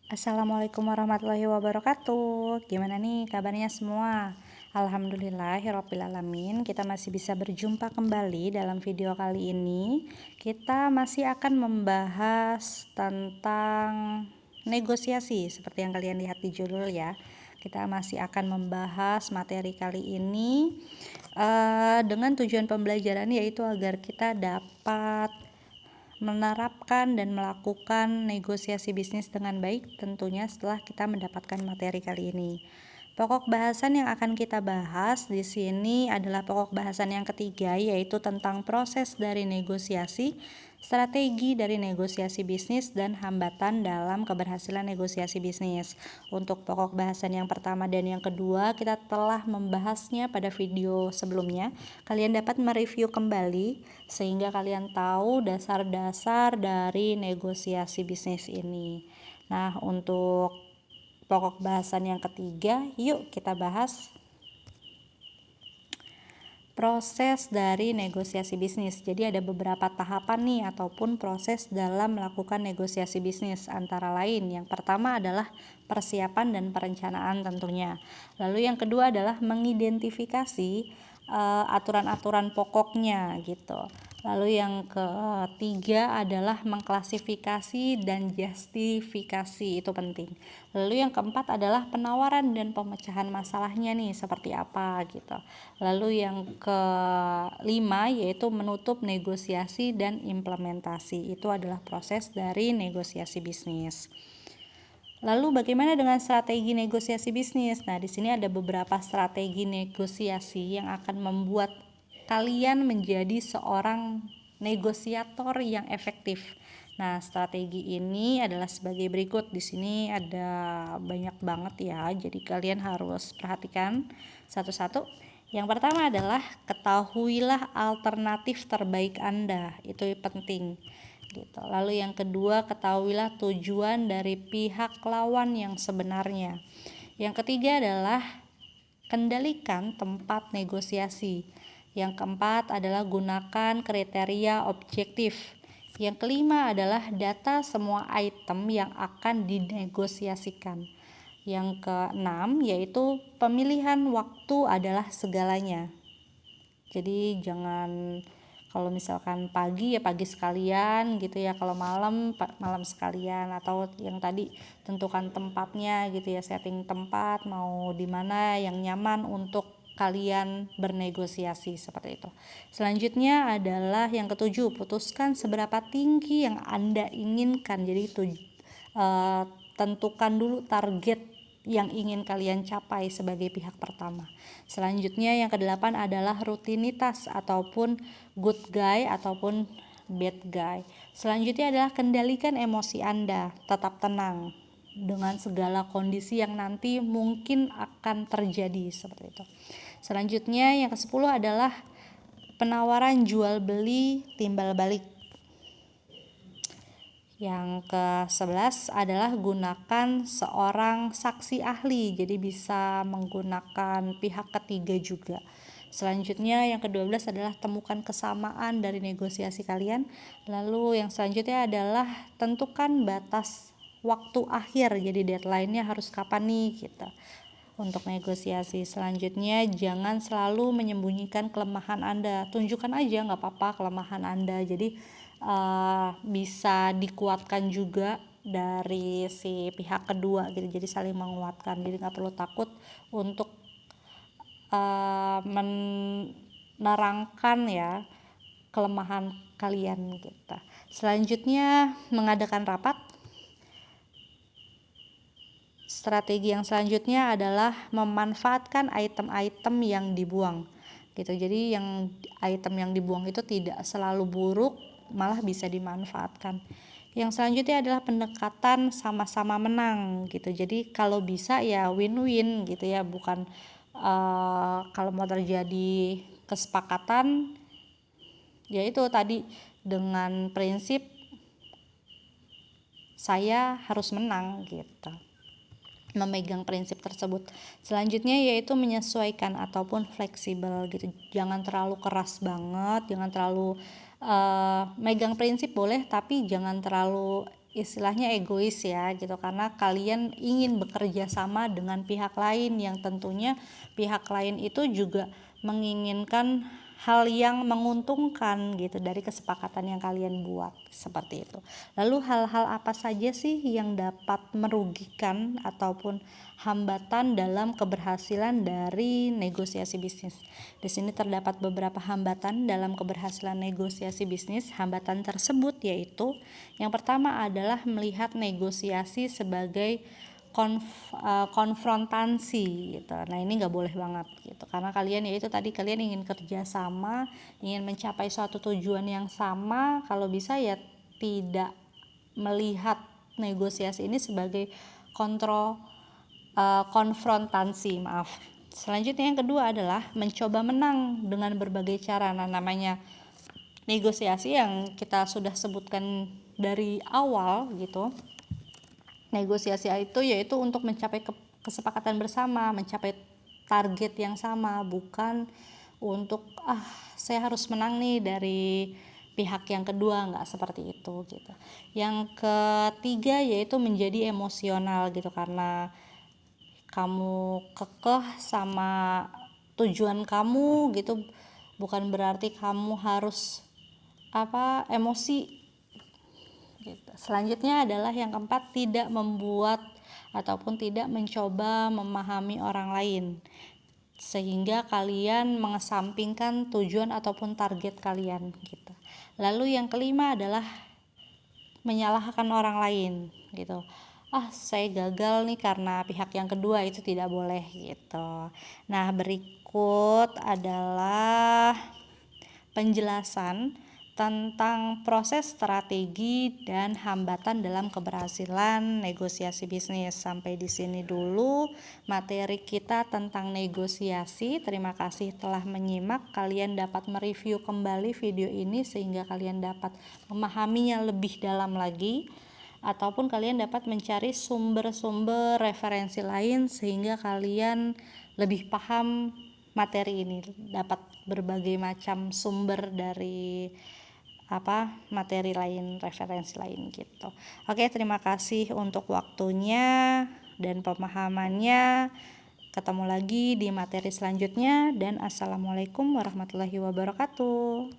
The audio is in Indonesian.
Assalamualaikum warahmatullahi wabarakatuh. Gimana nih kabarnya semua? Alhamdulillahirrabbilalamin. Kita masih bisa berjumpa kembali dalam video kali ini. Kita masih akan membahas tentang negosiasi seperti yang kalian lihat di judul ya. Kita masih akan membahas materi kali ini dengan tujuan pembelajaran, yaitu agar kita dapat menerapkan dan melakukan negosiasi bisnis dengan baik, tentunya setelah kita mendapatkan materi kali ini. Pokok bahasan yang akan kita bahas di sini adalah pokok bahasan yang ketiga, yaitu tentang proses dari negosiasi, strategi dari negosiasi bisnis, dan hambatan dalam keberhasilan negosiasi bisnis. Untuk pokok bahasan yang pertama dan yang kedua, kita telah membahasnya pada video sebelumnya. Kalian dapat mereview kembali sehingga kalian tahu dasar-dasar dari negosiasi bisnis ini. Nah, untuk pokok bahasan yang ketiga, yuk kita bahas proses dari negosiasi bisnis. Jadi ada beberapa tahapan nih ataupun proses dalam melakukan negosiasi bisnis, antara lain yang pertama adalah persiapan dan perencanaan tentunya. Lalu yang kedua adalah mengidentifikasi aturan-aturan pokoknya gitu. Lalu yang ketiga adalah mengklasifikasi dan justifikasi, itu penting. Lalu yang keempat adalah penawaran dan pemecahan masalahnya nih seperti apa gitu. Lalu yang kelima yaitu menutup negosiasi dan implementasi. Itu adalah proses dari negosiasi bisnis. Lalu bagaimana dengan strategi negosiasi bisnis? Nah, di sini ada beberapa strategi negosiasi yang akan membuat kalian menjadi seorang negosiator yang efektif. Nah, strategi ini adalah sebagai berikut. Di sini ada banyak banget ya. Jadi kalian harus perhatikan satu-satu. Yang pertama adalah ketahuilah alternatif terbaik Anda. Itu penting. Gitu. Lalu yang kedua, ketahuilah tujuan dari pihak lawan yang sebenarnya. Yang ketiga adalah kendalikan tempat negosiasi. Yang keempat adalah gunakan kriteria objektif. Yang kelima adalah data semua item yang akan dinegosiasikan. Yang keenam yaitu pemilihan waktu adalah segalanya. Jadi jangan, kalau misalkan pagi ya pagi sekalian gitu ya, kalau malam malam sekalian, atau yang tadi tentukan tempatnya gitu ya, setting tempat mau di mana yang nyaman untuk kalian bernegosiasi seperti itu. Selanjutnya adalah yang ketujuh, putuskan seberapa tinggi yang Anda inginkan. Jadi tentukan dulu target yang ingin kalian capai sebagai pihak pertama. Selanjutnya yang kedelapan adalah rutinitas ataupun good guy ataupun bad guy. Selanjutnya adalah kendalikan emosi Anda, tetap tenang dengan segala kondisi yang nanti mungkin akan terjadi seperti itu. Selanjutnya yang ke-10 adalah penawaran jual beli timbal balik. Yang ke-11 adalah gunakan seorang saksi ahli, jadi bisa menggunakan pihak ketiga juga. Selanjutnya yang ke-12 adalah temukan kesamaan dari negosiasi kalian. Lalu yang selanjutnya adalah tentukan batas waktu akhir, jadi deadline-nya harus kapan nih gitu untuk negosiasi. Selanjutnya jangan selalu menyembunyikan kelemahan Anda, tunjukkan aja, nggak apa-apa kelemahan Anda, jadi bisa dikuatkan juga dari si pihak kedua gitu, jadi saling menguatkan, jadi nggak perlu takut untuk menerangkan ya kelemahan kalian gitu. Selanjutnya mengadakan rapat. Strategi yang selanjutnya adalah memanfaatkan item-item yang dibuang gitu. Jadi yang item yang dibuang itu tidak selalu buruk, malah bisa dimanfaatkan. Yang selanjutnya adalah pendekatan sama-sama menang gitu. Jadi kalau bisa ya win-win gitu ya, bukan kalau mau terjadi kesepakatan ya itu tadi dengan prinsip saya harus menang gitu, memegang prinsip tersebut. Selanjutnya yaitu menyesuaikan ataupun fleksibel gitu. Jangan terlalu keras banget, jangan terlalu megang prinsip boleh, tapi jangan terlalu istilahnya egois ya gitu, karena kalian ingin bekerja sama dengan pihak lain yang tentunya pihak lain itu juga menginginkan hal yang menguntungkan gitu dari kesepakatan yang kalian buat, seperti itu. Lalu hal-hal apa saja sih yang dapat merugikan ataupun hambatan dalam keberhasilan dari negosiasi bisnis? Di sini terdapat beberapa hambatan dalam keberhasilan negosiasi bisnis. Hambatan tersebut yaitu yang pertama adalah melihat negosiasi sebagai konfrontasi gitu. Nah ini nggak boleh banget gitu, karena kalian yaitu tadi kalian ingin kerja sama, ingin mencapai suatu tujuan yang sama. Kalau bisa ya tidak melihat negosiasi ini sebagai konfrontasi, maaf. Selanjutnya yang kedua adalah mencoba menang dengan berbagai cara. Nah namanya negosiasi yang kita sudah sebutkan dari awal gitu, negosiasi itu yaitu untuk mencapai kesepakatan bersama, mencapai target yang sama, bukan untuk saya harus menang nih dari pihak yang kedua, nggak seperti itu gitu. Yang ketiga yaitu menjadi emosional gitu, karena kamu kekeh sama tujuan kamu gitu, bukan berarti kamu harus emosi gitu. Selanjutnya adalah yang keempat, tidak membuat ataupun tidak mencoba memahami orang lain sehingga kalian mengesampingkan tujuan ataupun target kalian gitu. Lalu yang kelima adalah menyalahkan orang lain gitu. Saya gagal nih karena pihak yang kedua, itu tidak boleh gitu. Nah berikut adalah penjelasan tentang proses, strategi, dan hambatan dalam keberhasilan negosiasi bisnis. Sampai di sini dulu materi kita tentang negosiasi. Terima kasih telah menyimak. Kalian dapat mereview kembali video ini sehingga kalian dapat memahaminya lebih dalam lagi, ataupun kalian dapat mencari sumber-sumber referensi lain sehingga kalian lebih paham materi ini, dapat berbagai macam sumber dari materi lain, referensi lain gitu. Oke, terima kasih untuk waktunya dan pemahamannya. Ketemu lagi di materi selanjutnya dan assalamualaikum warahmatullahi wabarakatuh.